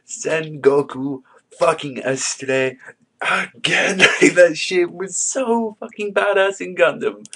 Sengoku fucking astray again. That shit was so fucking badass in Gundam.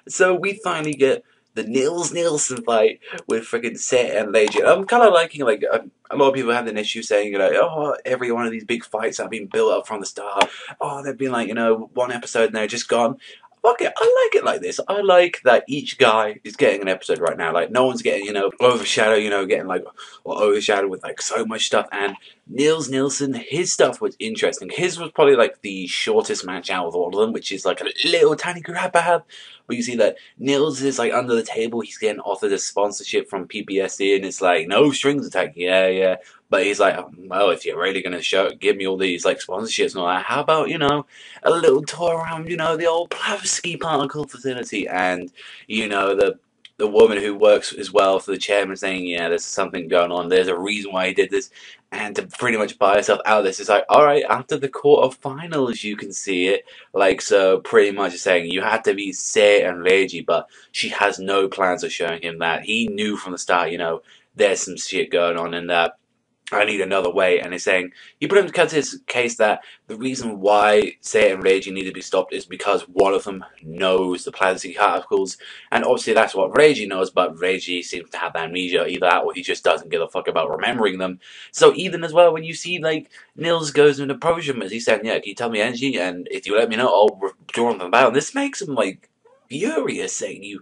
So we finally get the Nils Nielsen fight with freaking Set and Legion. I'm kind of liking, like, a lot of people have an issue saying, like, oh, every one of these big fights have been built up from the start. Oh, they've been, like, one episode and they're just gone. Fuck it, I like it like this. I like that each guy is getting an episode right now. Like, no one's getting, overshadowed, getting, like, or overshadowed with, like, so much stuff. And Nils Nielsen, his stuff was interesting. His was probably, like, the shortest match out of all of them, which is, like, a little tiny grab bag. But you see that Nils is, like, under the table. He's getting offered a sponsorship from PPSC, and it's like, no strings attached. Yeah, yeah. But he's like, well, if you're really going to give me all these, like, sponsorships and all that, how about, a little tour around, the old Plavsky Particle facility, and, the woman who works as well for the chairman saying, yeah, there's something going on, there's a reason why he did this, and to pretty much buy herself out of this, it's like, alright, after the quarterfinals you can see it, like, so pretty much saying you had to be Sei and Reiji, but she has no plans of showing him that. He knew from the start, there's some shit going on, and that I need another way, and he's saying, he put him to his case that the reason why Sei and Reiji need to be stopped is because one of them knows the Plavsky particles, and obviously that's what Reiji knows, but Reiji seems to have amnesia, either that or he just doesn't give a fuck about remembering them. So even as well, when you see, like, Nils goes and approaches him, as he's saying, yeah, can you tell me energy, and if you let me know, I'll withdraw them bound. This makes him, like, furious, saying you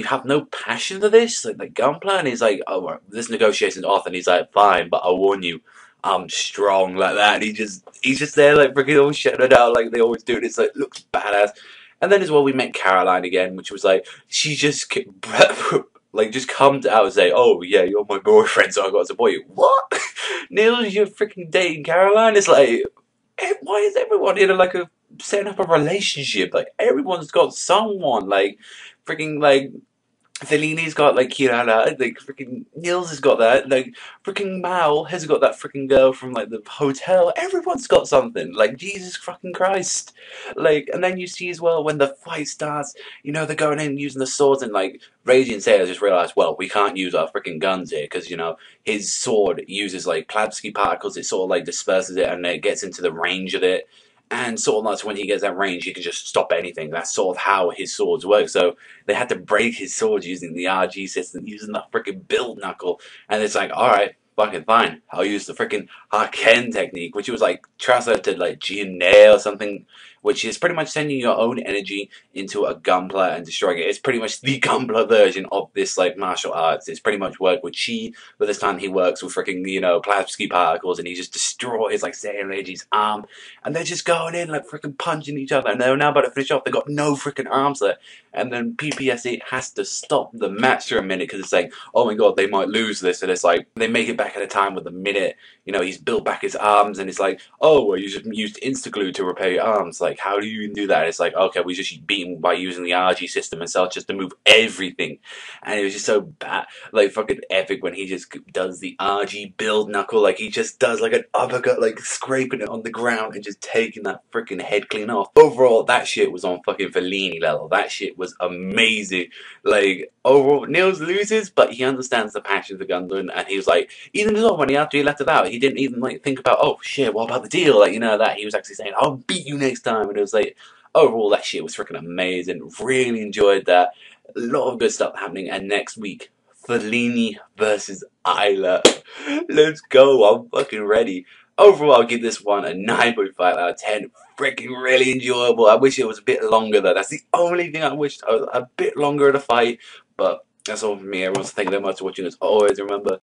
have no passion for this, like Gunpla, and he's like, oh, well, this negotiation's off, and he's like, fine, but I warn you, I'm strong, like that. And he's just there, like, freaking all shutting out like they always do, and it's like, looks badass. And then as well, we met Caroline again, which was like, she just like, just comes out and say, oh yeah, you're my boyfriend, so I got to support you. What? Neil, you're freaking dating Caroline? It's like, why is everyone in like a setting up a relationship? Like, everyone's got someone. Like, freaking, like, Fellini's got, like, Kirana, like, freaking Nils has got that, like, freaking Mal has got that freaking girl from, like, the hotel. Everyone's got something. Like, Jesus fucking Christ. Like, and then you see as well when the fight starts, they're going in using the swords, and, like, Reiji and Seiya just realize, well, we can't use our freaking guns here, because, his sword uses, like, Plavsky particles. It sort of, like, disperses it, and it gets into the range of it. And sort of like, so when he gets that range, he can just stop anything. That's sort of how his swords work. So they had to break his swords using the RG system, using the freaking build knuckle. And it's like, alright, fucking fine. I'll use the freaking Haken technique, which was like translated to like Jine or something, which is pretty much sending your own energy into a Gunpla and destroying it. It's pretty much the Gunpla version of this, like, martial arts. It's pretty much worked with Chi, but this time he works with freaking, Plavsky particles, and he just destroys, like, Sei and Reiji's arm, and they're just going in, like, freaking punching each other, and they're now about to finish off. They got no freaking arms left, and then PPSC has to stop the match for a minute, because it's like, oh my god, they might lose this, and it's like, they make it back at a time with a minute, he's built back his arms, and it's like, oh, well, you just used insta-glue to repair your arms. Like, how do you even do that? It's like, okay, we just beat him by using the RG system and stuff just to move everything. And it was just so bad, like, fucking epic when he just does the RG build knuckle. Like, he just does, like, an uppercut, like, scraping it on the ground and just taking that freaking head clean off. Overall, that shit was on fucking Fellini level. That shit was amazing. Like, overall, Nils loses, but he understands the passion for Gundam, and he was like, even though when after he left it out, he didn't even, like, think about, oh shit, what about the deal? Like, that he was actually saying, I'll beat you next time. And it was like, overall, that shit was freaking amazing. Really enjoyed that. A lot of good stuff happening. And next week, Fellini versus Isla. Let's go. I'm fucking ready. Overall, I'll give this one a 9.5 out of 10. Freaking really enjoyable. I wish it was a bit longer, though. That's the only thing I wished. I was a bit longer to fight. But that's all from me. Everyone, thank you very much for watching. As always, remember,